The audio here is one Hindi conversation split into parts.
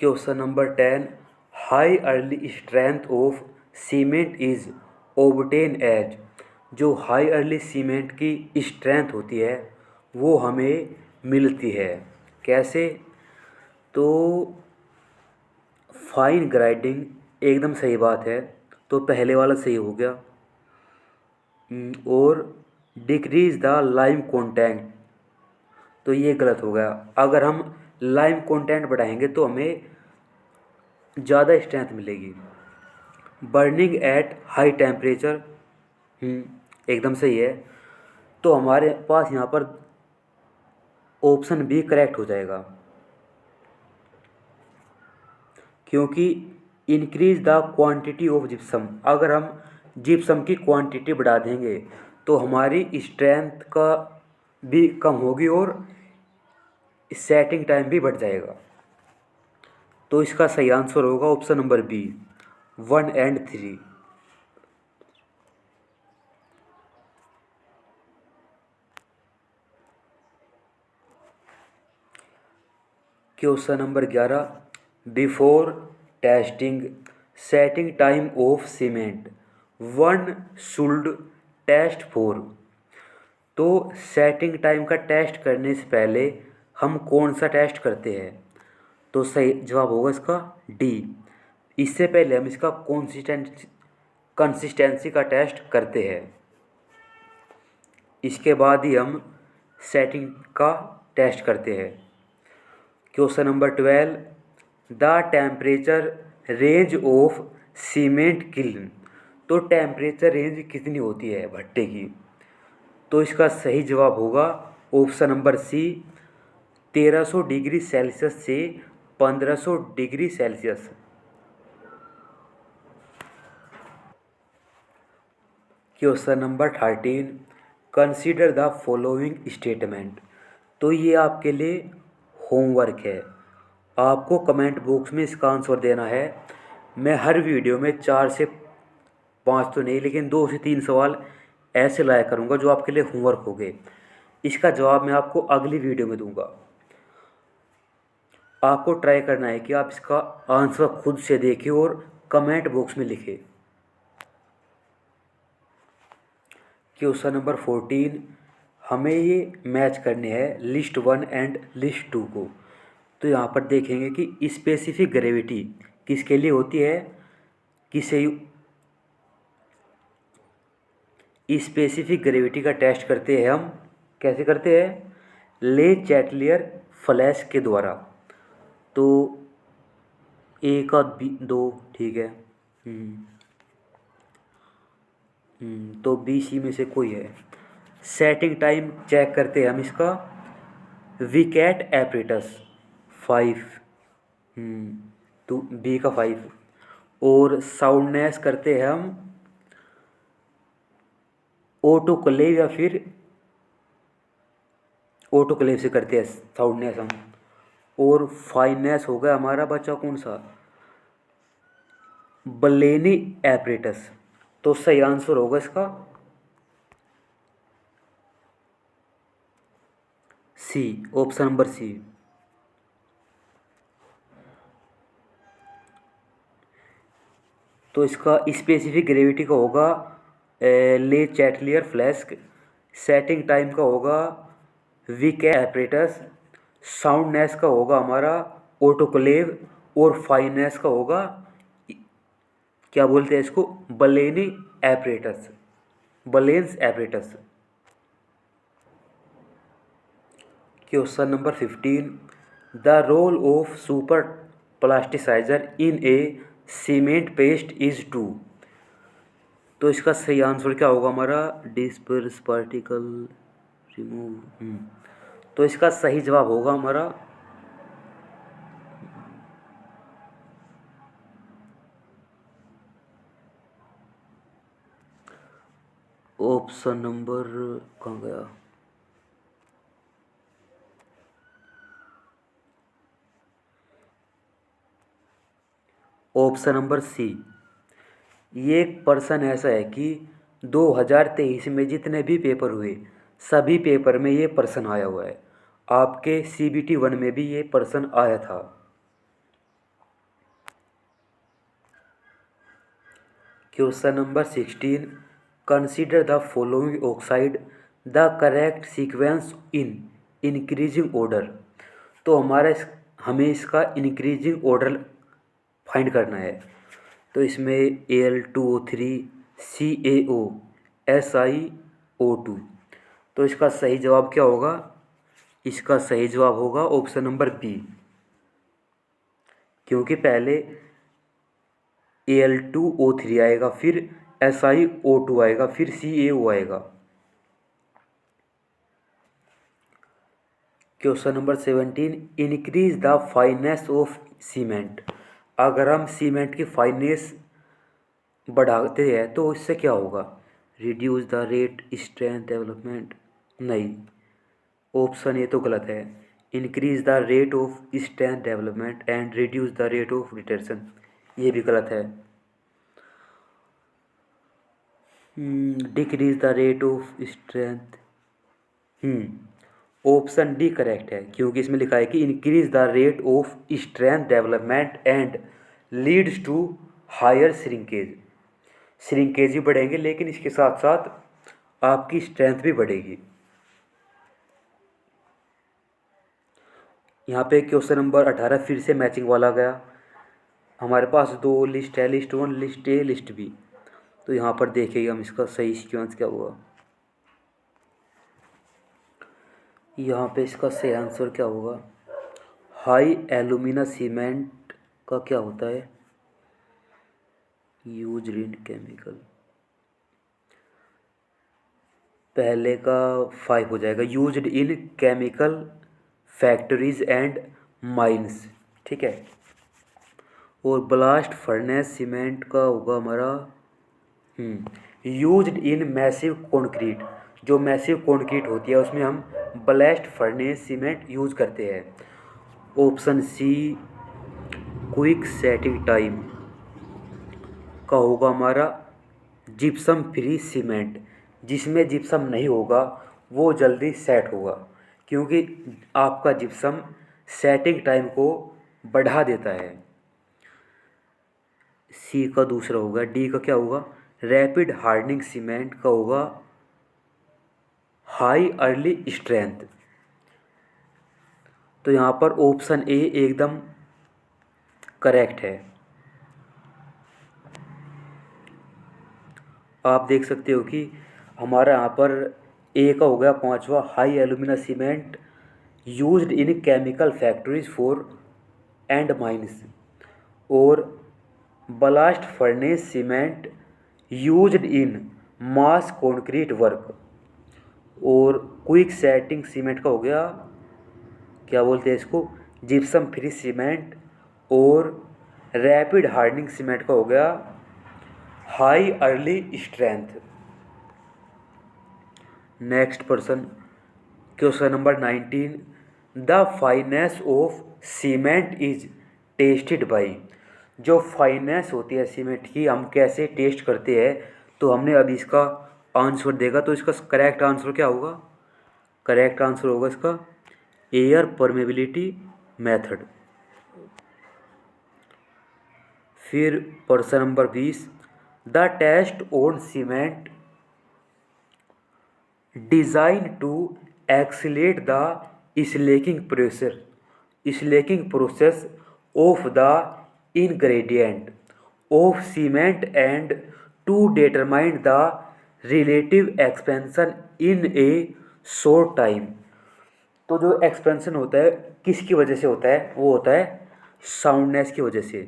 Question number 10। High early strength of cement is obtain as. जो हाई अर्ली सीमेंट की स्ट्रेंथ होती है वो हमें मिलती है कैसे? तो फाइन ग्राइंडिंग एकदम सही बात है, तो पहले वाला सही हो गया। और डिक्रीज द लाइम कंटेंट, तो ये गलत हो गया। अगर हम लाइम कंटेंट बढ़ाएंगे तो हमें ज़्यादा स्ट्रेंथ मिलेगी। बर्निंग एट हाई टेम्परेचर एकदम सही है, तो हमारे पास यहाँ पर ऑप्शन बी करेक्ट हो जाएगा, क्योंकि increase the quantity of gypsum, अगर हम जिप्सम की क्वांटिटी बढ़ा देंगे तो हमारी स्ट्रेंथ का भी कम होगी और सेटिंग टाइम भी बढ़ जाएगा। तो इसका सही आंसर होगा option number B 1 and 3। Question number 11। Before testing setting time of cement one should test for. तो सेटिंग टाइम का टेस्ट करने से पहले हम कौन सा टेस्ट करते हैं? तो सही जवाब होगा इसका डी। इससे पहले हम इसका कंसिस्टेंसी का टेस्ट करते हैं, इसके बाद ही हम सेटिंग का टेस्ट करते हैं। Question number 12। The temperature range of cement kiln. तो टेम्परेचर रेंज कितनी होती है भट्टे की? तो इसका सही जवाब होगा option number C 1300 degree Celsius से 1500 degree Celsius. Question number 13। Consider the following statement. तो ये आपके लिए होमवर्क है, आपको कमेंट बॉक्स में इसका आंसर देना है। मैं हर वीडियो में 4 से 5 तो नहीं लेकिन 2 से 3 सवाल ऐसे लाया करूँगा जो आपके लिए होमवर्क हो गए। इसका जवाब मैं आपको अगली वीडियो में दूंगा। आपको ट्राई करना है कि आप इसका आंसर खुद से देखें और कमेंट बॉक्स में लिखें। Question number 14। हमें ये मैच करने हैं लिस्ट 1 एंड लिस्ट 2 को। तो यहाँ पर देखेंगे कि स्पेसिफिक ग्रेविटी किसके लिए होती है, किसे स्पेसिफिक ग्रेविटी का टेस्ट करते हैं हम कैसे करते हैं? ले चैटलियर फ्लैश के द्वारा। तो ए का बी 2 ठीक है। तो बी सी में से कोई है। सेटिंग टाइम चेक करते हैं हम इसका विकेट एपरेटस 5। तो बी का 5। और साउंडनेस करते हैं हम ऑटोक्लेव या फिर ऑटोक्लेव से करते हैं साउंडनेस हम। और फाइननेस हो गया हमारा बच्चा कौन सा? बलेनी एपरेटस। तो सही आंसर होगा इसका सी, ऑप्शन नंबर सी। तो इसका स्पेसिफिक ग्रेविटी का होगा ले चैटलियर फ्लैस्क। सेटिंग टाइम का होगा विकेट एपरेटस। साउंडनेस का होगा हमारा ऑटोक्लेव। और फाइननेस का होगा क्या बोलते हैं इसको? Blaine apparatus, Blaine's apparatus. Question number 15। The role of super plasticizer in a cement paste is to. तो इसका सही आंसर क्या होगा हमारा? Disperse particle remove. तो इसका सही जवाब होगा हमारा ऑप्शन नंबर कहाँ गया? Option number C. ये एक पर्सन ऐसा है कि 2023 में जितने भी पेपर हुए सभी पेपर में ये पर्सन आया हुआ है। आपके CBT 1 में भी ये पर्सन आया था। Question number 16, consider the following oxide the correct sequence in increasing order. तो हमें इसका इंक्रीजिंग ऑर्डर फाइंड करना है। तो इसमें Al2O3 CaO SiO2। तो इसका सही जवाब क्या होगा? इसका सही जवाब होगा ऑप्शन नंबर बी, क्योंकि पहले Al2O3 आएगा, फिर SiO2 आएगा, फिर CaO आएगा। Question number 17, increase the fineness of cement. अगर हम सीमेंट की फाइनेस बढ़ाते हैं तो इससे क्या होगा? Reduce the rate strength development, नहीं, ऑप्शन ये तो गलत है। Increase the rate of strength development and reduce the rate of retention, ये भी गलत है। Decrease the rate of strength, option D correct है, क्योंकि इसमें लिखा है कि increase the rate of strength development and leads to higher shrinkage. Shrinkage भी बढ़ेंगे, लेकिन इसके साथ साथ आपकी स्ट्रेंथ भी बढ़ेगी। यहाँ पे क्वेश्चन नंबर 18 फिर से मैचिंग वाला गया। हमारे पास दो लिस्ट है, list one, list A, list B. तो यहाँ पर देखिए हम इसका सही सीक्वेंस क्या हुआ। यहाँ पे इसका सही आंसर क्या होगा? हाई एल्यूमिना सीमेंट का क्या होता है? यूज इन केमिकल, पहले का 5 हो जाएगा। Used in chemical factories and mines, ठीक है। और ब्लास्ट फर्नेस सीमेंट का होगा हमारा यूज्ड इन मैसिव कंक्रीट। जो मैसिव कंक्रीट होती है उसमें हम ब्लास्ट फर्नेस सीमेंट यूज करते हैं। Option C quick setting time का होगा हमारा जिप्सम फ्री सीमेंट। जिसमें जिप्सम नहीं होगा वो जल्दी सेट होगा, क्योंकि आपका जिप्सम सेटिंग टाइम को बढ़ा देता है। सी का दूसरा होगा। डी का क्या होगा? रैपिड हार्डनिंग सीमेंट का होगा हाई अर्ली स्ट्रेंथ। तो यहाँ पर ऑप्शन ए एकदम करेक्ट है। आप देख सकते हो कि हमारा यहाँ पर ए का हो गया पांचवा, high alumina cement used in chemical factories for and mines. और blast furnace cement used in mass concrete work. और क्विक सेटिंग सीमेंट का हो गया, क्या बोलते हैं इसको, जिप्सम फ्री सीमेंट। और रैपिड हार्डनिंग सीमेंट का हो गया high early strength. Next person, question number 19, the fineness of cement is tested by. जो फाइनेस होती है सीमेंट की हम कैसे टेस्ट करते हैं? तो हमने अभी इसका आंसर देगा, तो इसका करेक्ट आंसर क्या होगा? करेक्ट आंसर होगा इसका एयर परमेबिलिटी मेथड। फिर person number 20, the test on cement design to accelerate the slaking process of the ingredient of cement and to determine the relative expansion in a short time. तो जो एक्सपेंशन होता है किसकी वजह से होता है? वो होता है साउंडनेस की वजह से।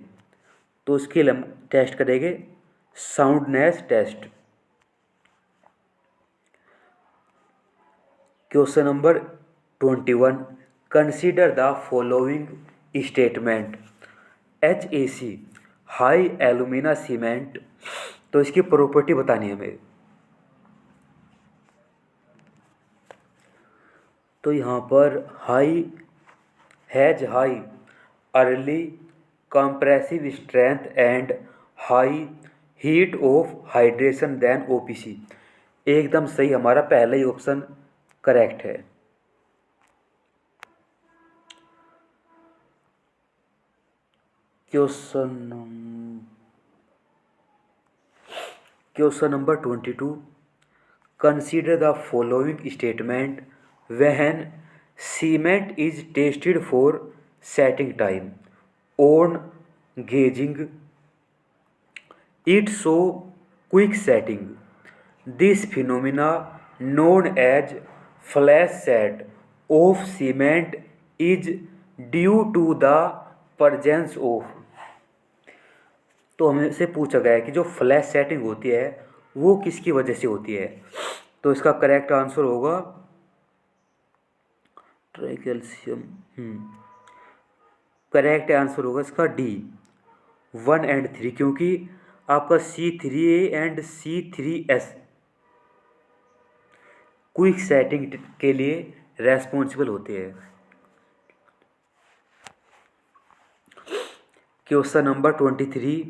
तो उसके लिए हम टेस्ट करेंगे soundness test. Question number 21, consider the following statement. HAC high alumina cement, तो इसकी प्रॉपर्टी बतानी है हमें। तो यहाँ पर high has high early compressive strength and high heat of hydration then OPC। एकदम सही, हमारा पहला ही ऑप्शन करेक्ट है। Question question number 22, consider the following statement when cement is tested for setting time on gauging it show quick setting. This phenomena known as flash set of cement is due to the presence of। तो हमसे पूछा गया है कि जो फ्लैश सेटिंग होती है वो किसकी वजह से होती है। तो इसका करेक्ट आंसर होगा ट्राइकैल्शियम। करेक्ट आंसर होगा इसका डी 1 एंड 3, क्योंकि आपका C3A and C3S quick setting के लिए रेस्पॉन्सिबल होते हैं। Question number 23,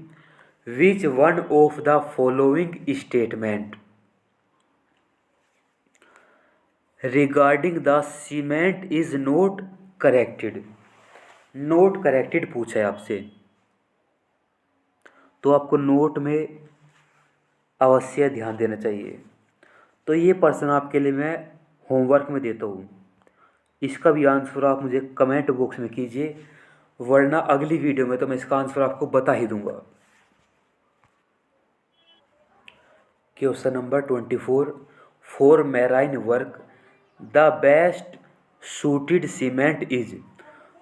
which one of the following statement regarding the cement is not corrected. Note corrected पूछा है आपसे, तो आपको नोट में अवश्य ध्यान देना चाहिए। तो ये प्रश्न आपके लिए मैं होमवर्क में देता हूँ, इसका भी आंसर आप मुझे कमेंट बॉक्स में कीजिए, वरना अगली वीडियो में तो मैं इसका आंसर आपको बता ही दूंगा। Question number 24, for marine work the best suited cement is.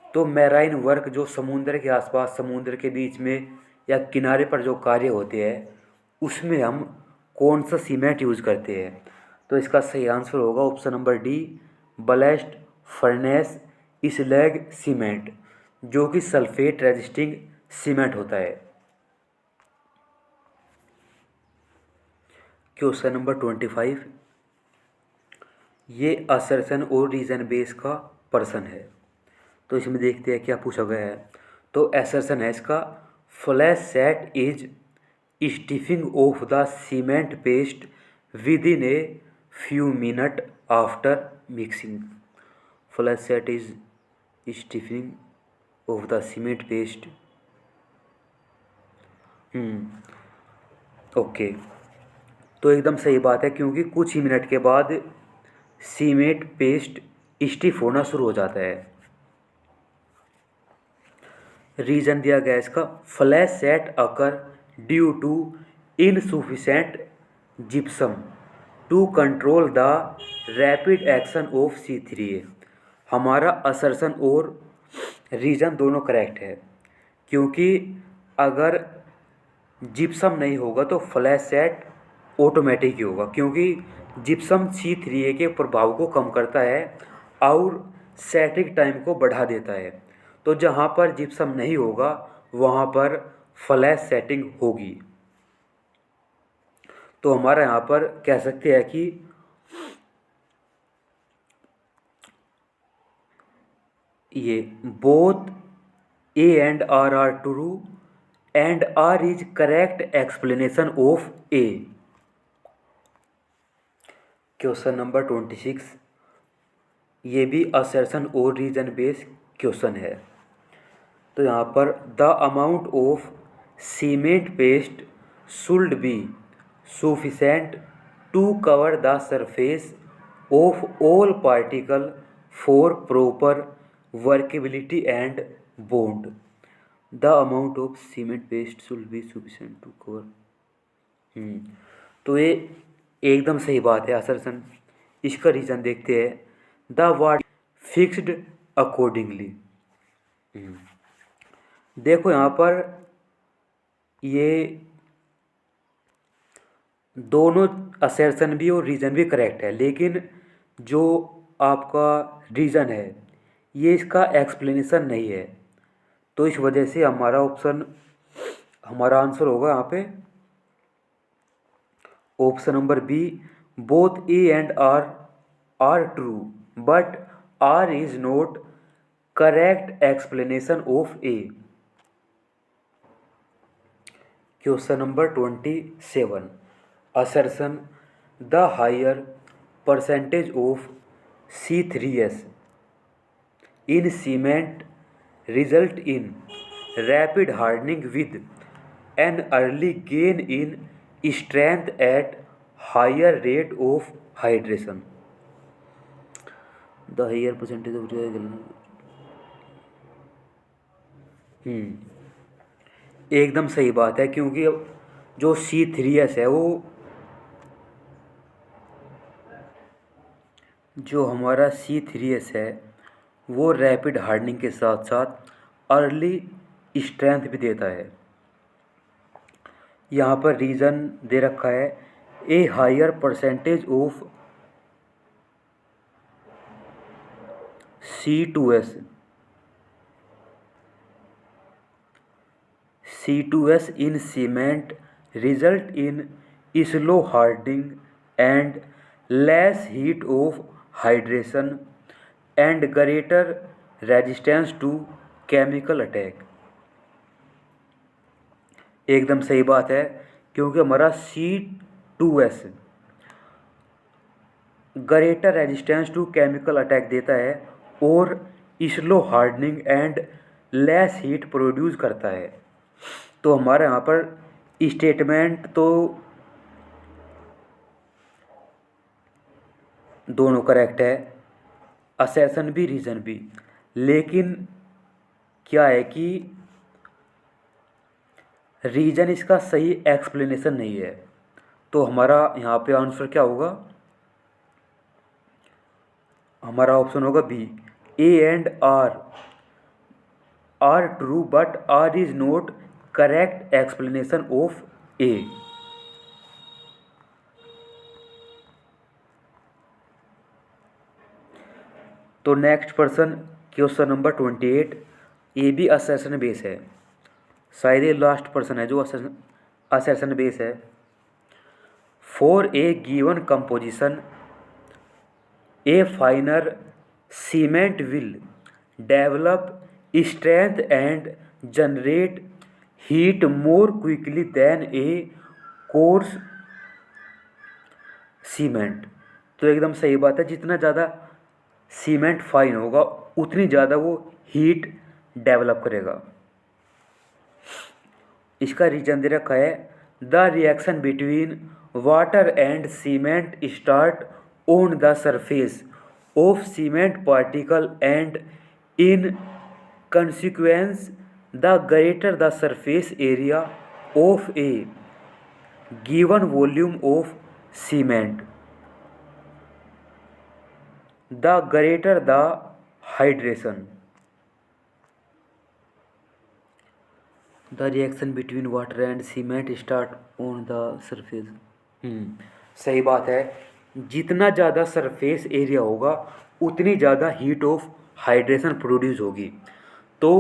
तो मैराइन वर्क जो समुद्र के आसपास, समुद्र के बीच में या किनारे पर जो कार्य होते हैं उसमें हम कौन सा सीमेंट यूज़ करते हैं। तो इसका सही आंसर होगा option number D, blast furnace slag cement, जो कि सल्फेट रेजिस्टिंग सीमेंट होता है। क्वेश्चन नंबर 25, ये असर्शन और रीजन बेस का प्रश्न है। तो इसमें देखते हैं क्या पूछा गया है। तो असर्शन है इसका, flash set is stiffening of the cement paste within a few minute after mixing. Flash set is stiffening of the cement paste. Okay, तो एकदम सही बात है, क्योंकि कुछ ही मिनट के बाद सीमेंट पेस्ट स्टिफ होना शुरू हो जाता है। रीजन दिया गया इसका, flash set occur due to insufficient gypsum to control the rapid action of C3A। हमारा असर्शन और रीजन दोनों करेक्ट है, क्योंकि अगर जिप्सम नहीं होगा तो फ्लैश सेट ऑटोमेटिक ही होगा, क्योंकि जिप्सम C3A के प्रभाव को कम करता है और सेटिंग टाइम को बढ़ा देता है। तो जहाँ पर जिप्सम नहीं होगा वहाँ पर फ्लैश सेटिंग होगी। तो हमारा यहाँ पर कह सकते हैं कि ये both A and R are true and R is correct explanation of A। Question number 26, ये भी असर्शन और रीजन बेस्ड क्वेश्चन है। तो यहाँ पर the amount of cement paste should be sufficient to cover the surface of all particle for proper workability and bond. The amount of cement paste should be sufficient to cover. तो ये एकदम सही बात है असर्शन। इसका रीज़न देखते हैं, द वाट फिक्स्ड अकॉर्डिंगली। देखो यहाँ पर ये दोनों असर्शन भी और रीज़न भी करेक्ट है, लेकिन जो आपका रीज़न है ये इसका एक्सप्लेनेशन नहीं है। तो इस वजह से हमारा ऑप्शन, हमारा आंसर होगा यहाँ पे option number B, both A and R are true but R is not correct explanation of A। Question number 27, assertion the higher percentage of C3S in cement result in rapid hardening with an early gain in strength at higher rate of hydration. The higher percentage of एकदम सही बात है, क्योंकि जो C3S है वो, जो हमारा C3S है वो रैपिड हार्डनिंग के साथ साथ अर्ली स्ट्रेंथ भी देता है। यहाँ पर रीज़न दे रखा है a higher percentage of C2S in cement result in slow hardening and less heat of hydration and greater resistance to chemical attack। एकदम सही बात है, क्योंकि हमारा C2S greater resistance to chemical attack देता है और slow hardening and less heat produce करता है। तो हमारे यहाँ पर स्टेटमेंट तो दोनों करेक्ट है, असर्शन भी रीज़न भी, लेकिन क्या है कि रीज़न इसका सही एक्सप्लेनेशन नहीं है। तो हमारा यहाँ पे आंसर क्या होगा, हमारा ऑप्शन होगा B, A and R true but R is not correct explanation of A. तो नेक्स्ट क्वेश्चन नंबर 28, ये भी असर्शन बेस है, शायद ये लास्ट पर्सन है जो असर्शन बेस है। For a given composition a finer cement will develop strength and generate heat more quickly than a coarse cement. तो एकदम सही बात है, जितना ज़्यादा सीमेंट फाइन होगा उतनी ज़्यादा वो हीट डेवलप करेगा। इसका रीजन दे रखा है the reaction between water and cement start on the surface of cement particle and in consequence the greater the surface area of A given volume of cement the greater the hydration. The reaction between water and cement start on the surface. सही बात है, जितना ज़्यादा सरफेस एरिया होगा उतनी ज़्यादा हीट ऑफ हाइड्रेशन प्रोड्यूस होगी। तो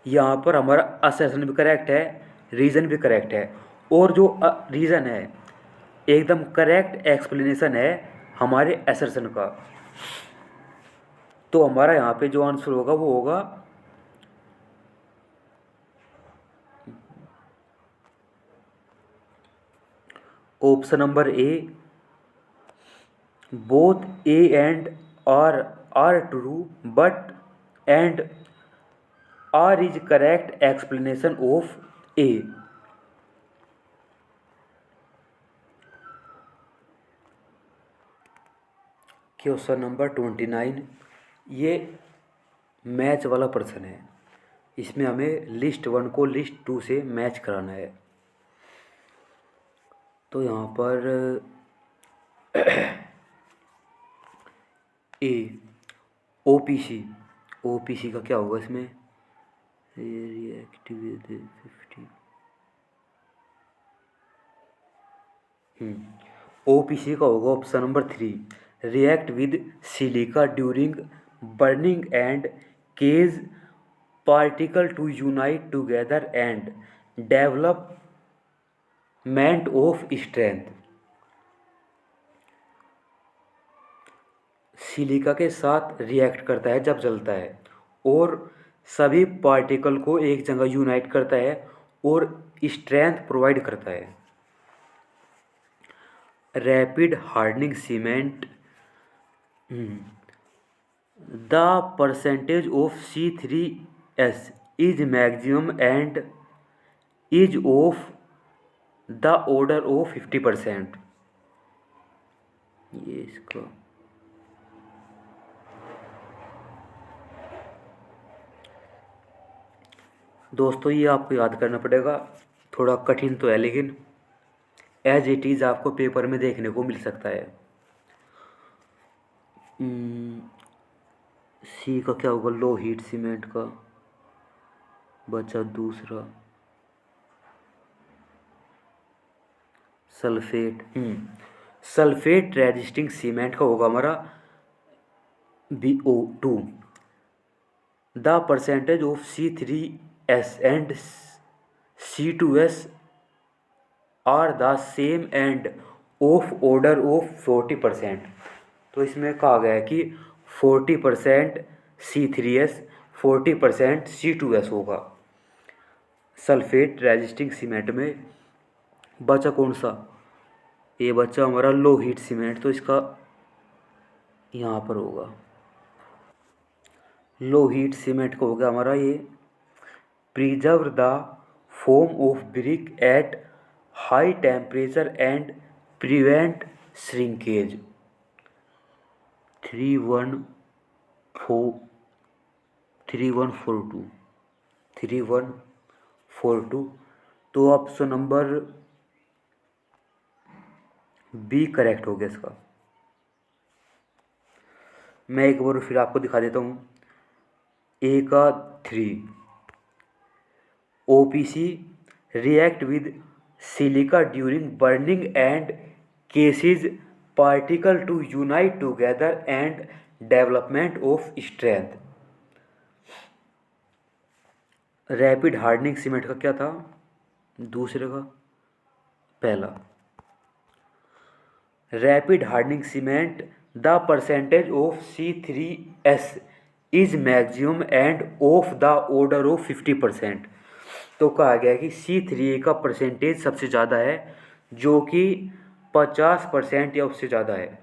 यहाँ पर हमारा असर्शन भी करेक्ट है, रीज़न भी करेक्ट है, और जो रीज़न है एकदम करेक्ट एक्सप्लेनेशन है हमारे असर्शन का। तो हमारा यहाँ पे जो आंसर होगा वो होगा option number A, both A and R true but and R is correct explanation of A. Question number 29, ये मैच वाला प्रश्न है, इसमें हमें लिस्ट 1 को लिस्ट 2 से मैच कराना है। तो यहाँ पर ए ओपीसी का क्या होगा इसमें, रिएक्टिव 50। ओपीसी का होगा option number 3, react with silica during burning and cage particle to unite together and development of strength. Silica के साथ रिएक्ट करता है जब जलता है और सभी पार्टिकल को एक जगह यूनाइट करता है और स्ट्रेंथ प्रोवाइड करता है। Rapid hardening cement, the percentage of C3S is maximum and is of the order of 50%। ये इसका दोस्तों ये आपको याद करना पड़ेगा, थोड़ा कठिन तो है लेकिन एज इट इज़ आपको पेपर में देखने को मिल सकता है। सी का क्या होगा, लो हीट सीमेंट का बचा दूसरा सल्फेट। सल्फेट रेजिस्टिंग सीमेंट का होगा हमारा BO2। The percentage of C3S and C2S are the same and of order of 40%। तो इसमें कहा गया है कि 40% C3S 40% C2S होगा सल्फेट रेजिस्टिंग सीमेंट में। बचा कौन सा, ये बचा हमारा लो हीट सीमेंट, तो इसका यहाँ पर होगा लो हीट सीमेंट का होगा हमारा ये preserve the form of brick at high temperature and prevent shrinkage. 3142 3142। तो ऑप्शन नंबर बी करेक्ट हो गया इसका। मैं एक बार फिर आपको दिखा देता हूँ। ए का 3 OPC react with silica during burning and causes particle to unite together and development of strength। Rapid hardening cement का क्या था, दूसरे का पहला rapid hardening cement the percentage of C3S is maximum and of the order of 50%। तो कहा गया कि C3A का परसेंटेज सबसे ज़्यादा है जो कि 50% या उससे ज़्यादा है।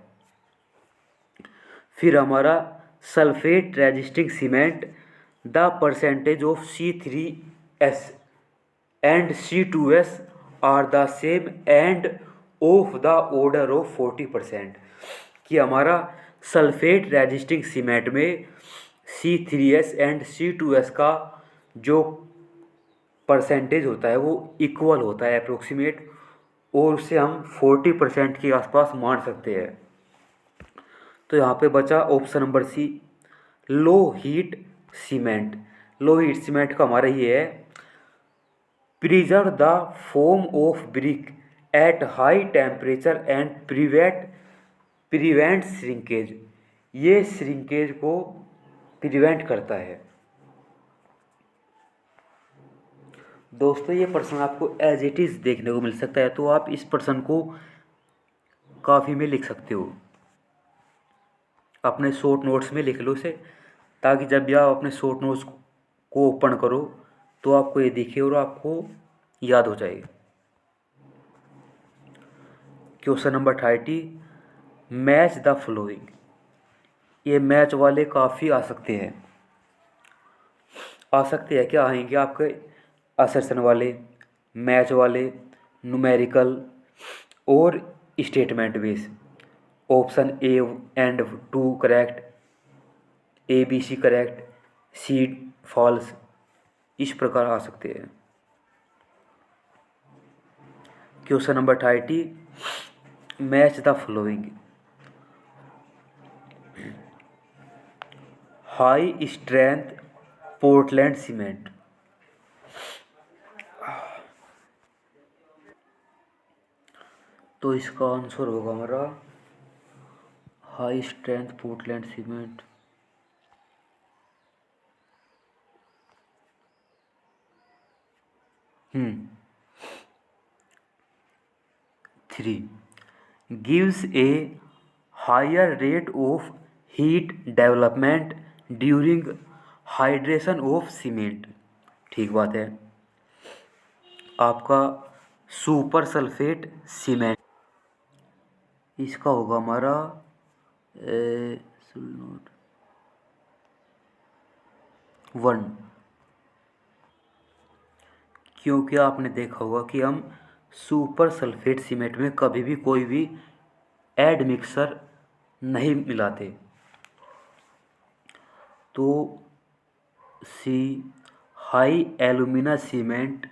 फिर हमारा sulphate resisting cement the percentage of C3S and C2S are the same and of the order of 40%। कि हमारा सल्फेट रेजिस्टिंग सीमेंट में C3S एंड C2S का जो परसेंटेज होता है वो इक्वल होता है अप्रोक्सीमेट, और उसे हम 40% के आसपास मान सकते हैं। तो यहाँ पे बचा option number C low heat cement. Low heat cement का हमारा ये है preserve the form of brick at high temperature and prevent shrinkage. ये श्रिंकेज को प्रिवेंट करता है। दोस्तों ये प्रश्न आपको एज इट इज़ देखने को मिल सकता है, तो आप इस प्रश्न को काफ़ी में लिख सकते हो, अपने शॉर्ट नोट्स में लिख लो इसे, ताकि जब भी आप अपने शॉर्ट नोट्स को ओपन करो तो आपको ये दिखे और आपको याद हो जाएगा। Question number 30 match the flowing. ये मैच वाले काफ़ी आ सकते हैं, क्या आएंगे आपके असर्शन वाले, मैच वाले, न्यूमेरिकल और statement base. Option A and 2 correct, ABC correct, C false, इस प्रकार आ सकते हैं। Question number 30 match the following high strength Portland cement. तो इसका आंसर होगा हमारा high strength Portland cement. Three gives a higher rate of heat development during hydration of cement. ठीक बात है। आपका सुपर सल्फेट सीमेंट, इसका होगा हमारा वन। क्योंकि आपने देखा होगा कि हम सुपर सल्फेट सीमेंट में कभी भी कोई भी एड मिक्सर नहीं मिलाते। तो सी हाई एल्यूमिना सीमेंट,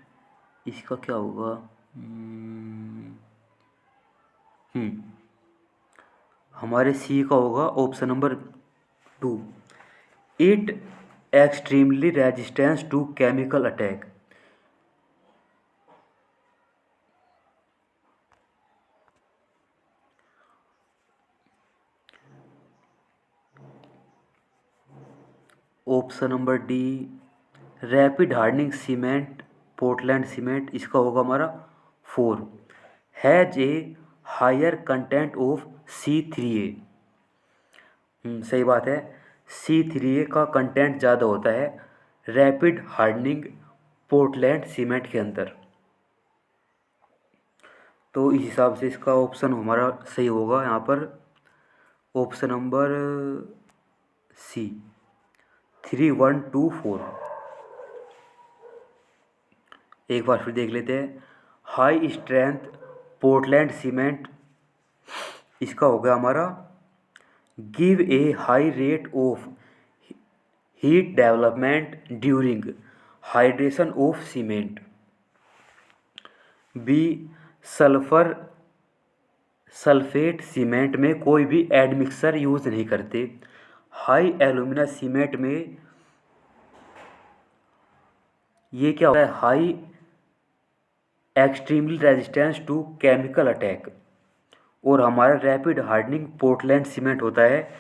इसका क्या होगा? हम्म हम्म, हमारे सी का होगा option number 2, it extremely resistance to chemical attack. Option number D, rapid hardening cement, Portland cement, इसका होगा हमारा 4, has a higher content of C3A। सही बात है, C3A का कंटेंट ज़्यादा होता है रैपिड हार्डनिंग पोर्टलैंड सीमेंट के अंदर। तो इस हिसाब से इसका ऑप्शन हमारा सही होगा यहाँ पर ऑप्शन नंबर सी, 3124। एक बार फिर देख लेते हैं। हाई स्ट्रेंथ पोर्टलैंड सीमेंट, इसका हो गया हमारा give a high rate of heat development during hydration of cement. B, sulphur sulphate cement में कोई भी एडमिक्सर यूज़ नहीं करते। हाई एल्यूमिना सीमेंट में ये क्या होता है, high extremely resistance to chemical attack. और हमारा रैपिड हार्डनिंग पोर्टलैंड सीमेंट होता है,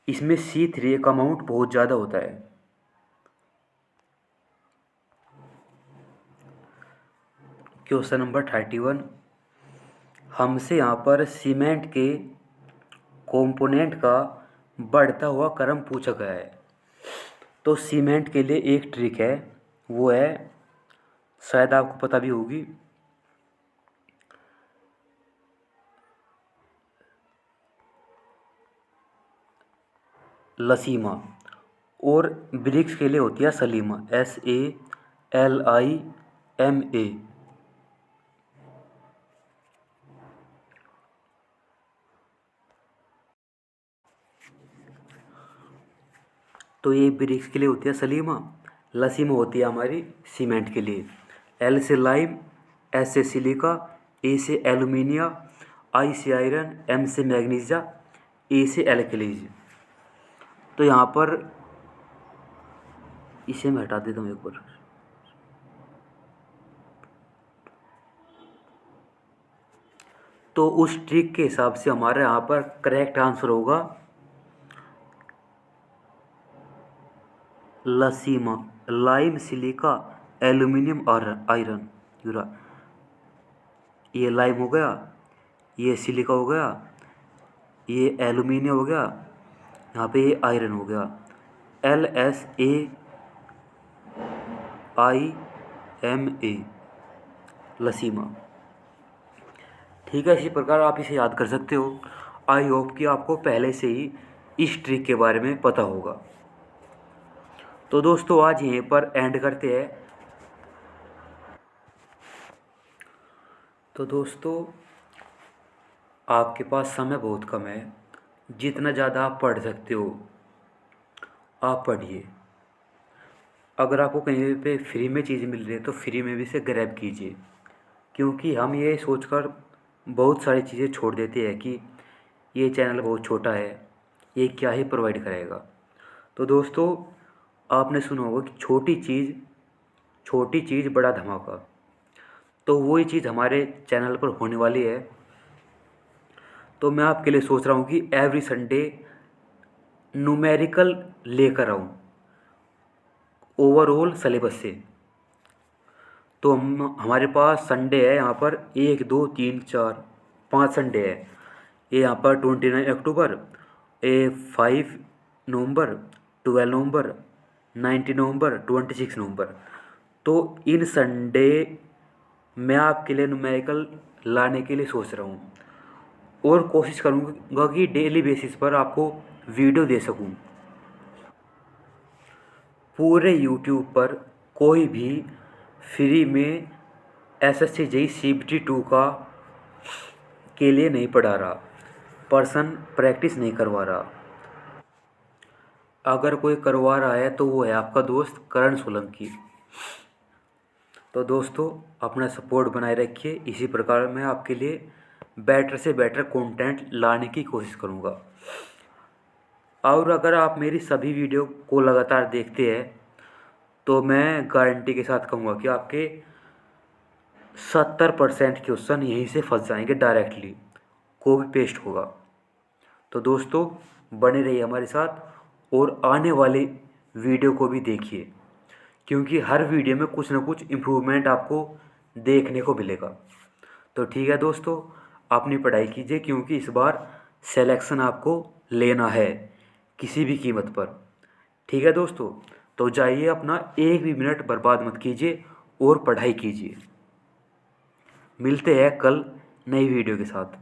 इसमें C3 का अमाउंट बहुत ज़्यादा होता है। क्वेश्चन नंबर 31, हमसे यहाँ पर सीमेंट के कंपोनेंट का बढ़ता हुआ क्रम पूछा गया है। तो सीमेंट के लिए एक ट्रिक है, वो है, शायद आपको पता भी होगी, लसीमा। और ब्रिक्स के लिए होती है सलीमा, SALIMA। तो ये ब्रिक्स के लिए होती है सलीमा, लसीमा होती है हमारी सीमेंट के लिए। L से लाइम, S से सिलिका, A से एलुमिनिया, I से आयरन, M से मैग्नीशिया, A से एल्कलीज। तो यहाँ पर इसे मैं हटा देता हूँ एक बार। तो उस ट्रिक के हिसाब से हमारे यहाँ पर करेक्ट आंसर होगा लसीमा, लाइम, सिलिका, एल्यूमिनियम और आयरन। यूरा, ये लाइम हो गया, ये सिलिका हो गया, ये एल्यूमिनियम हो गया, यहाँ पे ये आयरन हो गया। LSAIMA, लसीमा। ठीक है, इसी प्रकार आप इसे याद कर सकते हो। आई होप कि आपको पहले से ही इस ट्रिक के बारे में पता होगा। तो दोस्तों आज यहीं पर एंड करते हैं। तो दोस्तों आपके पास समय बहुत कम है, जितना ज़्यादा आप पढ़ सकते हो आप पढ़िए। अगर आपको कहीं पे फ्री में चीज़ मिल रही है तो फ्री में भी से ग्रैब कीजिए, क्योंकि हम ये सोचकर बहुत सारी चीज़ें छोड़ देते हैं कि ये चैनल बहुत छोटा है, ये क्या ही प्रोवाइड करेगा। तो दोस्तों आपने सुना होगा कि छोटी चीज़ बड़ा धमाका। तो वही चीज़ हमारे चैनल पर होने वाली है। तो मैं आपके लिए सोच रहा हूँ कि एवरी संडे न्यूमेरिकल लेकर आऊँ ओवरऑल सिलेबस से। तो हमारे पास संडे है यहाँ पर 1 2 3 4 5 संडे है। ये यहाँ पर 29 अक्टूबर, 5 नवंबर, 12 नवंबर, 19 नवंबर, 26 नवंबर। तो इन संडे मैं आपके लिए न्यूमेरिकल लाने के लिए सोच रहा हूँ, और कोशिश करूँगा कि डेली बेसिस पर आपको वीडियो दे सकूँ। पूरे यूट्यूब पर कोई भी फ्री में SSC JEE CBT 2 का के लिए नहीं पढ़ा रहा, पर्सन प्रैक्टिस नहीं करवा रहा। अगर कोई करवा रहा है तो वो है आपका दोस्त करण सोलंकी। तो दोस्तों अपना सपोर्ट बनाए रखिए, इसी प्रकार मैं आपके लिए बेटर से बेटर कंटेंट लाने की कोशिश करूँगा। और अगर आप मेरी सभी वीडियो को लगातार देखते हैं तो मैं गारंटी के साथ कहूँगा कि आपके 70% क्वेश्चन यहीं से फंस जाएंगे, डायरेक्टली कॉपी पेस्ट होगा। तो दोस्तों बने रहिए हमारे साथ और आने वाली वीडियो को भी देखिए, क्योंकि हर वीडियो में कुछ ना कुछ इम्प्रूवमेंट आपको देखने को मिलेगा। तो ठीक है दोस्तों, अपनी पढ़ाई कीजिए, क्योंकि इस बार सिलेक्शन आपको लेना है किसी भी कीमत पर। ठीक है दोस्तों, तो जाइए, अपना एक भी मिनट बर्बाद मत कीजिए और पढ़ाई कीजिए। मिलते हैं कल नई वीडियो के साथ।